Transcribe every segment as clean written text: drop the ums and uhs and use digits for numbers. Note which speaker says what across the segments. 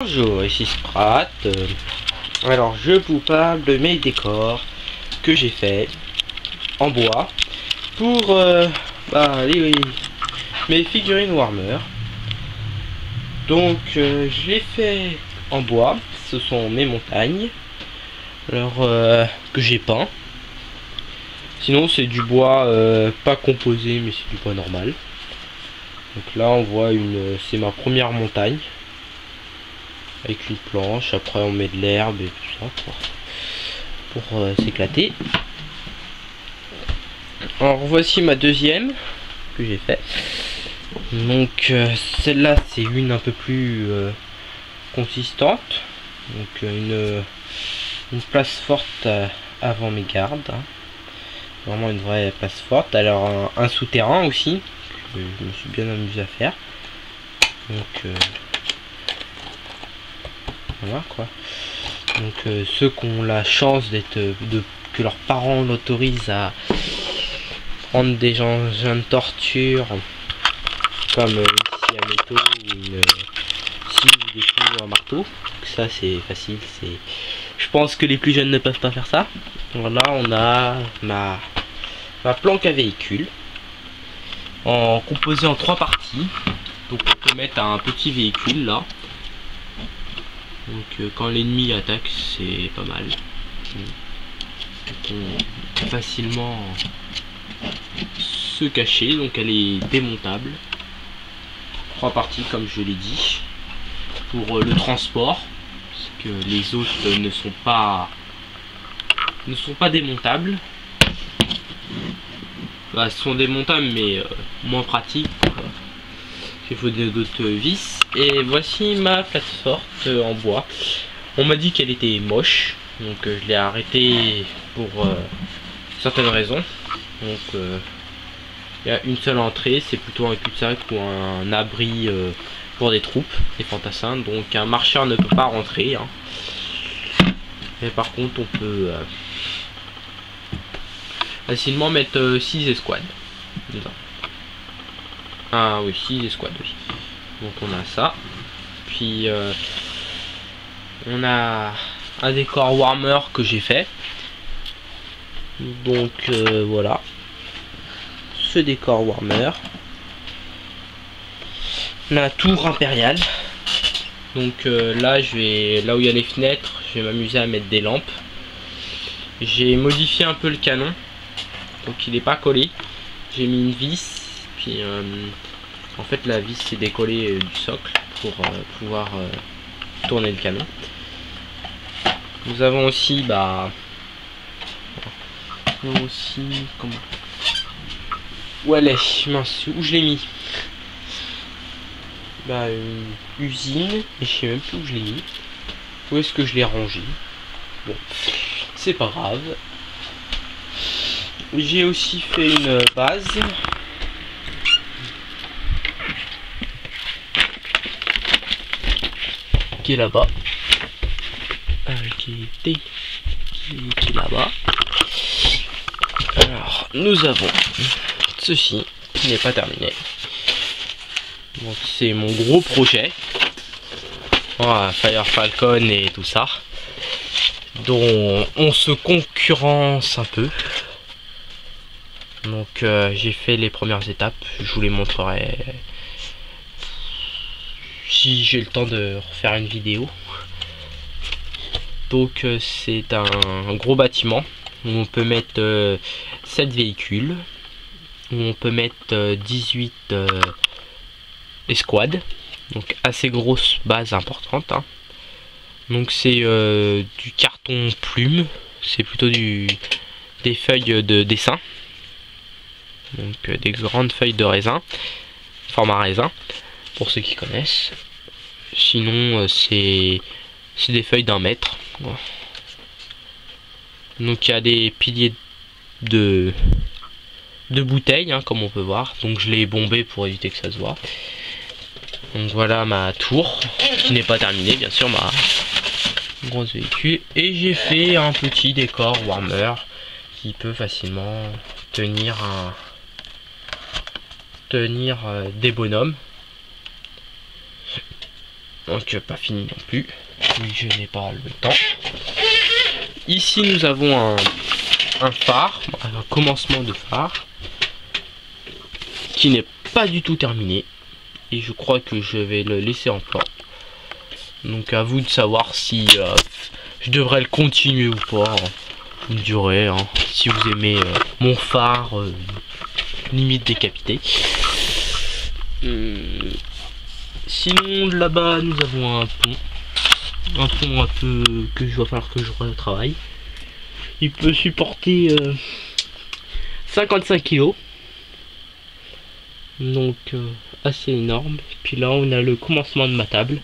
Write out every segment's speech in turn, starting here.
Speaker 1: Bonjour, ici Sprat. Alors je vous parle de mes décors que j'ai fait en bois pour mes figurines Warhammer. Donc je l'ai fait en bois, ce sont mes montagnes, alors que j'ai peint. Sinon c'est du bois pas composé, mais c'est du bois normal. Donc là on voit c'est ma première montagne. Avec une planche, après on met de l'herbe et tout ça pour s'éclater. Alors voici ma deuxième que j'ai fait. Donc celle-là c'est une un peu plus consistante. Donc une place forte avant mes gardes. Hein. Vraiment une vraie place forte. Alors un souterrain aussi, que je me suis bien amusé à faire. Donc voilà quoi. Donc ceux qui ont la chance que leurs parents l'autorisent à prendre des engins de torture comme une scie à métaux ou une scie ou des coups à marteau. Ça c'est facile, je pense que les plus jeunes ne peuvent pas faire ça. Voilà, on a ma planque à véhicule composée en 3 parties. Donc on peut mettre un petit véhicule là. Donc quand l'ennemi attaque, c'est pas mal. On peut facilement se cacher. Donc elle est démontable. 3 parties comme je l'ai dit. Pour le transport, parce que les autres ne sont pas démontables. Bah, sont démontables mais moins pratiques. Il faut d'autres vis. Et voici ma plateforme en bois. On m'a dit qu'elle était moche, donc je l'ai arrêtée pour certaines raisons. Donc il y a une seule entrée, c'est plutôt un cul-de-sac ou un abri pour des troupes, des fantassins. Donc un marcheur ne peut pas rentrer. Hein. Mais par contre on peut facilement mettre 6 escouades dedans. Ah oui, 6 escouades aussi. Donc on a ça. Puis on a un décor Warhammer que j'ai fait. Donc voilà. Ce décor Warhammer. La tour impériale. Donc là où il y a les fenêtres, je vais m'amuser à mettre des lampes. J'ai modifié un peu le canon. Donc il n'est pas collé. J'ai mis une vis. Puis en fait la vis s'est décollée du socle pour pouvoir tourner le canon. Nous avons aussi comment où elle est, mince, où je l'ai mis, une usine, et je sais même plus où je l'ai mis. Où est-ce que je l'ai rangé? Bon, c'est pas grave. J'ai aussi fait une base qui est là-bas, qui est là-bas. Alors nous avons ceci qui n'est pas terminé. Donc c'est mon gros projet. Voilà, Fire Falcon et tout ça, dont on se concurrence un peu. Donc j'ai fait les premières étapes, je vous les montrerai si j'ai le temps de refaire une vidéo. Donc c'est un gros bâtiment où on peut mettre 7 véhicules, où on peut mettre 18 escouades, donc assez grosse base importante. Hein. Donc c'est du carton plume, c'est plutôt des feuilles de dessin, donc des grandes feuilles de raisin, format raisin pour ceux qui connaissent. Sinon c'est des feuilles d'1 mètre. Donc il y a des piliers de bouteilles, hein, comme on peut voir. Donc je l'ai bombé pour éviter que ça se voit. Donc voilà ma tour qui n'est pas terminée, bien sûr, ma grosse véhicule. Et j'ai fait un petit décor Warhammer qui peut facilement tenir des bonhommes. Donc pas fini non plus. Oui, je n'ai pas le temps. Ici nous avons un phare, un commencement de phare qui n'est pas du tout terminé. Et je crois que je vais le laisser en plan. Donc à vous de savoir si je devrais le continuer ou pas. Une durée, hein, si vous aimez mon phare limite décapité. Sinon là-bas nous avons un pont un peu que je dois faire, que je retravaille. Il peut supporter 55 kg, donc assez énorme. Et puis là on a le commencement de ma table,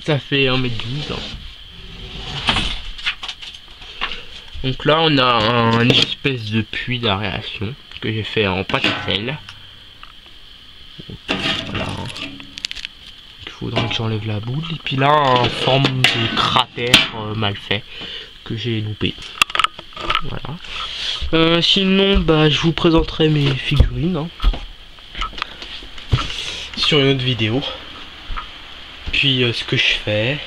Speaker 1: ça fait 1,12 m. Donc là on a un espèce de puits d'aération que j'ai fait en pâte à sel. Voilà. Il faudrait que j'enlève la boule. Et puis là en forme de cratère mal fait que j'ai loupé. Voilà. Sinon bah je vous présenterai mes figurines hein, sur une autre vidéo. Puis ce que je fais,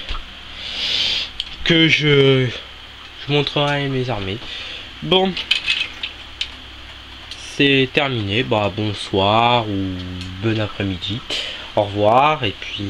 Speaker 1: que je montrerai mes armées. Bon, c'est terminé. Bah bonsoir ou bon après-midi. Au revoir et puis